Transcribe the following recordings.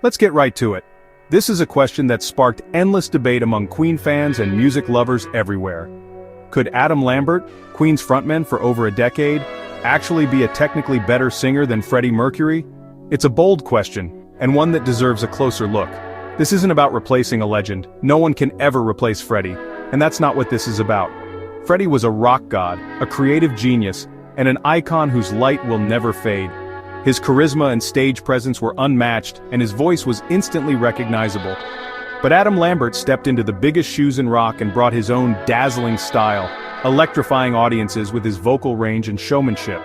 Let's get right to it. This is a question that sparked endless debate among Queen fans and music lovers everywhere. Could Adam Lambert, Queen's frontman for over a decade, actually be a technically better singer than Freddie Mercury? It's a bold question, and one that deserves a closer look. This isn't about replacing a legend. No one can ever replace Freddie, and that's not what this is about. Freddie was a rock god, a creative genius, and an icon whose light will never fade. His charisma and stage presence were unmatched, and his voice was instantly recognizable. But Adam Lambert stepped into the biggest shoes in rock and brought his own dazzling style, electrifying audiences with his vocal range and showmanship.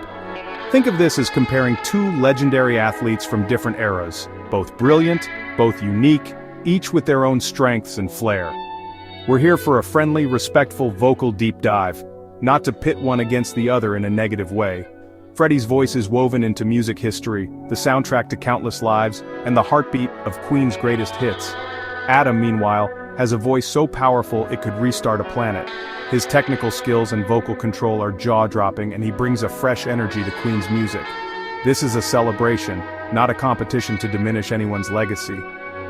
Think of this as comparing two legendary athletes from different eras, both brilliant, both unique, each with their own strengths and flair. We're here for a friendly, respectful vocal deep dive, not to pit one against the other in a negative way. Freddie's voice is woven into music history, the soundtrack to countless lives, and the heartbeat of Queen's greatest hits. Adam, meanwhile, has a voice so powerful it could restart a planet. His technical skills and vocal control are jaw-dropping, and he brings a fresh energy to Queen's music. This is a celebration, not a competition to diminish anyone's legacy.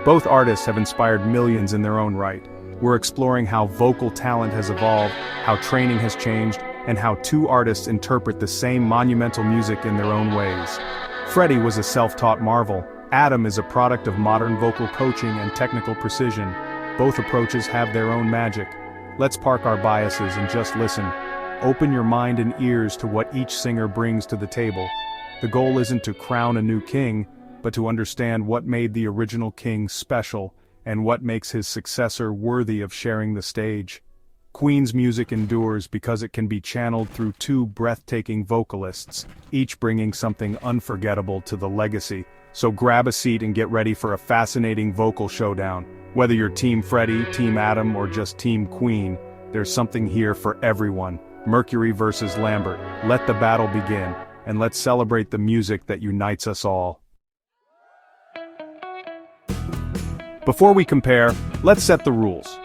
Both artists have inspired millions in their own right. We're exploring how vocal talent has evolved, how training has changed, and how two artists interpret the same monumental music in their own ways. Freddie was a self-taught marvel. Adam is a product of modern vocal coaching and technical precision. Both approaches have their own magic. Let's park our biases and just listen. Open your mind and ears to what each singer brings to the table. The goal isn't to crown a new king, but to understand what made the original king special, and what makes his successor worthy of sharing the stage. Queen's music endures because it can be channeled through two breathtaking vocalists, each bringing something unforgettable to the legacy. So grab a seat and get ready for a fascinating vocal showdown. Whether you're Team Freddie, Team Adam, or just Team Queen, there's something here for everyone. Mercury versus Lambert. Let the battle begin, and let's celebrate the music that unites us all. Before we compare, let's set the rules.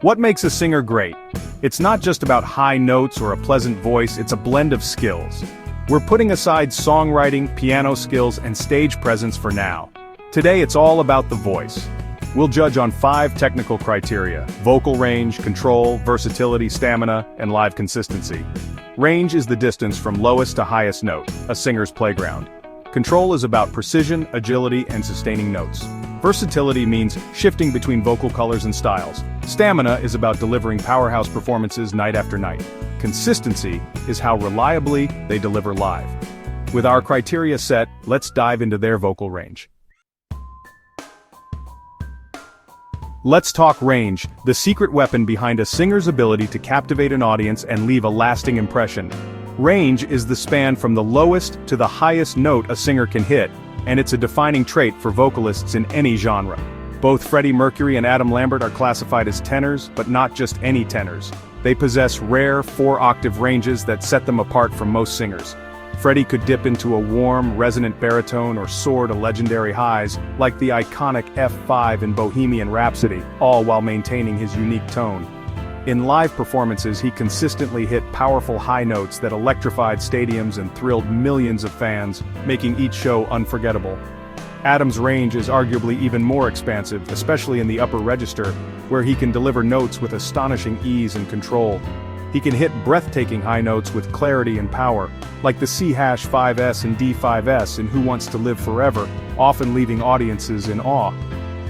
What makes a singer great? It's not just about high notes or a pleasant voice, it's a blend of skills. We're putting aside songwriting, piano skills, and stage presence for now. Today it's all about the voice. We'll judge on 5 technical criteria: vocal range, control, versatility, stamina, and live consistency. Range is the distance from lowest to highest note, a singer's playground. Control is about precision, agility, and sustaining notes. Versatility means shifting between vocal colors and styles. Stamina is about delivering powerhouse performances night after night. Consistency is how reliably they deliver live. With our criteria set, let's dive into their vocal range. Let's talk range, the secret weapon behind a singer's ability to captivate an audience and leave a lasting impression. Range is the span from the lowest to the highest note a singer can hit, and it's a defining trait for vocalists in any genre. Both Freddie Mercury and Adam Lambert are classified as tenors, but not just any tenors. They possess rare 4-octave ranges that set them apart from most singers. Freddie could dip into a warm, resonant baritone or soar to legendary highs, like the iconic F5 in Bohemian Rhapsody, all while maintaining his unique tone. In live performances, he consistently hit powerful high notes that electrified stadiums and thrilled millions of fans, making each show unforgettable. Adam's range is arguably even more expansive, especially in the upper register, where he can deliver notes with astonishing ease and control. He can hit breathtaking high notes with clarity and power, like the C#5S and D5S in Who Wants to Live Forever, often leaving audiences in awe.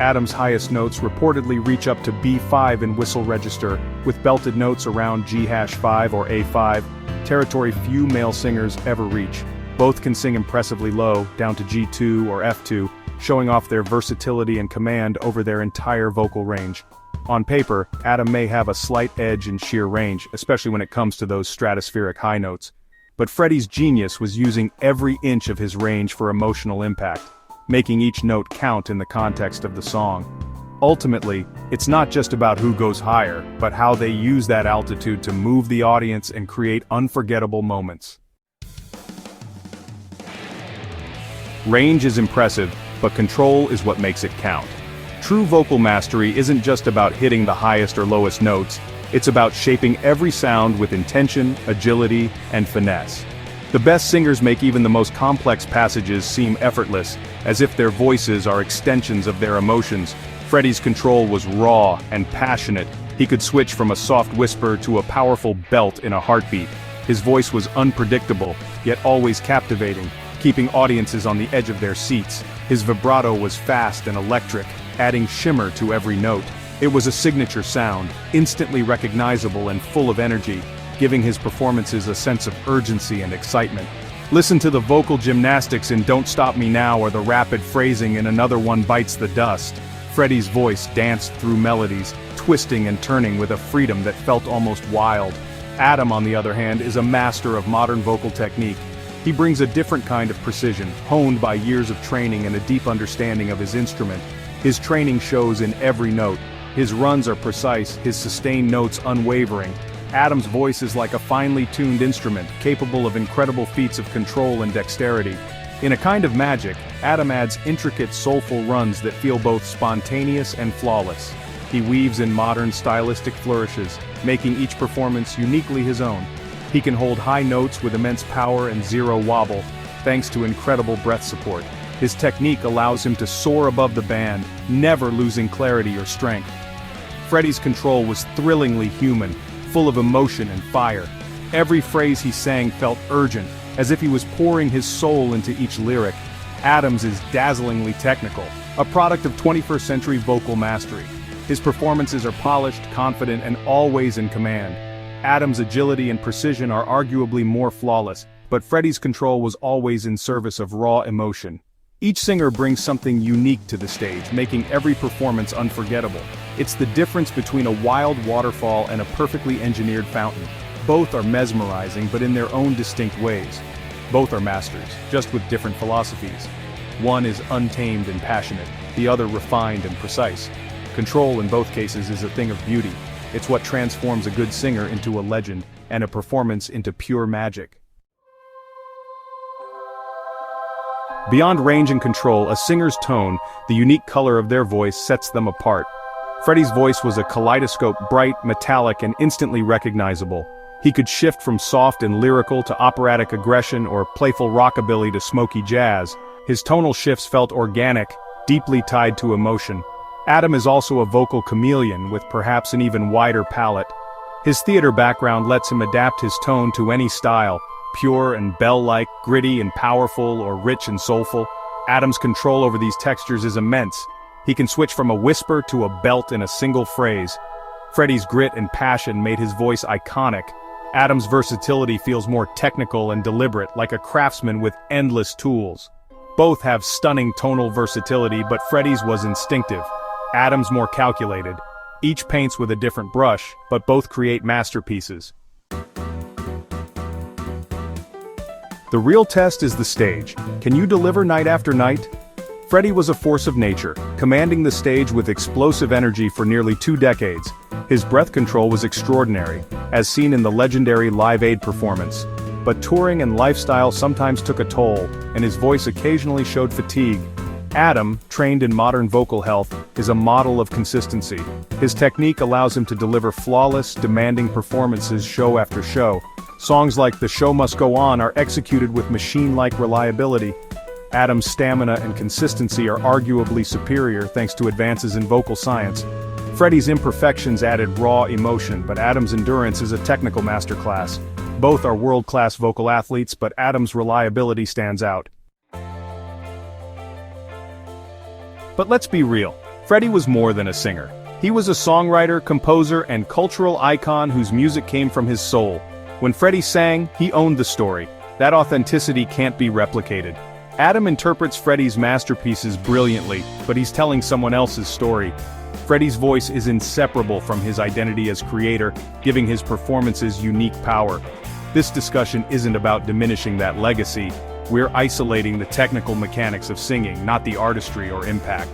Adam's highest notes reportedly reach up to B5 in whistle register, with belted notes around G#5 or A5, territory few male singers ever reach. Both can sing impressively low, down to G2 or F2, showing off their versatility and command over their entire vocal range. On paper, Adam may have a slight edge in sheer range, especially when it comes to those stratospheric high notes. But Freddie's genius was using every inch of his range for emotional impact, making each note count in the context of the song. Ultimately, it's not just about who goes higher, but how they use that altitude to move the audience and create unforgettable moments. Range is impressive, but control is what makes it count. True vocal mastery isn't just about hitting the highest or lowest notes, it's about shaping every sound with intention, agility, and finesse. The best singers make even the most complex passages seem effortless, as if their voices are extensions of their emotions. Freddie's control was raw and passionate. He could switch from a soft whisper to a powerful belt in a heartbeat. His voice was unpredictable, yet always captivating, keeping audiences on the edge of their seats. His vibrato was fast and electric, adding shimmer to every note. It was a signature sound, instantly recognizable and full of energy, giving his performances a sense of urgency and excitement. Listen to the vocal gymnastics in Don't Stop Me Now or the rapid phrasing in Another One Bites the Dust. Freddie's voice danced through melodies, twisting and turning with a freedom that felt almost wild. Adam, on the other hand, is a master of modern vocal technique. He brings a different kind of precision, honed by years of training and a deep understanding of his instrument. His training shows in every note. His runs are precise, his sustained notes unwavering. Adam's voice is like a finely tuned instrument, capable of incredible feats of control and dexterity. In a kind of magic, Adam adds intricate, soulful runs that feel both spontaneous and flawless. He weaves in modern stylistic flourishes, making each performance uniquely his own. He can hold high notes with immense power and zero wobble, thanks to incredible breath support. His technique allows him to soar above the band, never losing clarity or strength. Freddie's control was thrillingly human, full of emotion and fire. Every phrase he sang felt urgent, as if he was pouring his soul into each lyric. Adam's is dazzlingly technical, a product of 21st century vocal mastery. His performances are polished, confident, and always in command. Adam's agility and precision are arguably more flawless, but Freddie's control was always in service of raw emotion. Each singer brings something unique to the stage, making every performance unforgettable. It's the difference between a wild waterfall and a perfectly engineered fountain. Both are mesmerizing, but in their own distinct ways. Both are masters, just with different philosophies. One is untamed and passionate, the other refined and precise. Control in both cases is a thing of beauty. It's what transforms a good singer into a legend, and a performance into pure magic. Beyond range and control, a singer's tone, the unique color of their voice, sets them apart. Freddie's voice was a kaleidoscope, bright, metallic, and instantly recognizable. He could shift from soft and lyrical to operatic aggression or playful rockabilly to smoky jazz. His tonal shifts felt organic, deeply tied to emotion. Adam is also a vocal chameleon with perhaps an even wider palette. His theater background lets him adapt his tone to any style, pure and bell-like, gritty and powerful, or rich and soulful. Adam's control over these textures is immense. He can switch from a whisper to a belt in a single phrase. Freddie's grit and passion made his voice iconic. Adam's versatility feels more technical and deliberate, like a craftsman with endless tools. Both have stunning tonal versatility, but Freddie's was instinctive. Adam's more calculated. Each paints with a different brush, but both create masterpieces. The real test is the stage. Can you deliver night after night? Freddie was a force of nature, commanding the stage with explosive energy for nearly 2 decades. His breath control was extraordinary, as seen in the legendary Live Aid performance. But touring and lifestyle sometimes took a toll, and his voice occasionally showed fatigue. Adam, trained in modern vocal health, is a model of consistency. His technique allows him to deliver flawless, demanding performances show after show. Songs like The Show Must Go On are executed with machine-like reliability. Adam's stamina and consistency are arguably superior thanks to advances in vocal science. Freddie's imperfections added raw emotion, but Adam's endurance is a technical masterclass. Both are world-class vocal athletes, but Adam's reliability stands out. But let's be real, Freddie was more than a singer. He was a songwriter, composer, and cultural icon whose music came from his soul. When Freddie sang, he owned the story. That authenticity can't be replicated. Adam interprets Freddie's masterpieces brilliantly, but he's telling someone else's story. Freddie's voice is inseparable from his identity as creator, giving his performances unique power. This discussion isn't about diminishing that legacy. We're isolating the technical mechanics of singing, not the artistry or impact.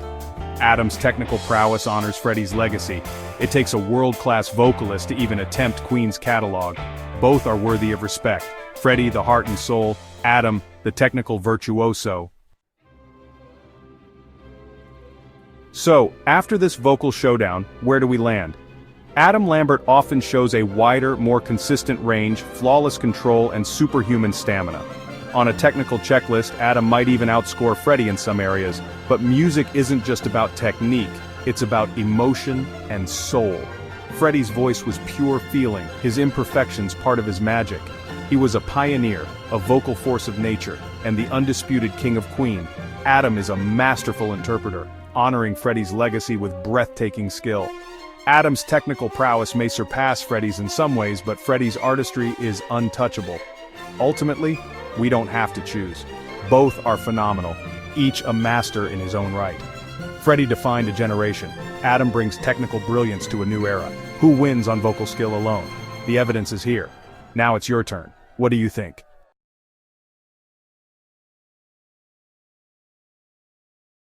Adam's technical prowess honors Freddie's legacy. It takes a world-class vocalist to even attempt Queen's catalog. Both are worthy of respect. Freddie, the heart and soul; Adam, the technical virtuoso. So, after this vocal showdown, where do we land? Adam Lambert often shows a wider, more consistent range, flawless control, and superhuman stamina. On a technical checklist, Adam might even outscore Freddie in some areas, but music isn't just about technique, it's about emotion and soul. Freddie's voice was pure feeling, his imperfections part of his magic. He was a pioneer, a vocal force of nature, and the undisputed king of Queen. Adam is a masterful interpreter, honoring Freddie's legacy with breathtaking skill. Adam's technical prowess may surpass Freddie's in some ways, but Freddie's artistry is untouchable. Ultimately, we don't have to choose. Both are phenomenal, each a master in his own right. Freddie defined a generation. Adam brings technical brilliance to a new era. Who wins on vocal skill alone? The evidence is here. Now it's your turn. What do you think?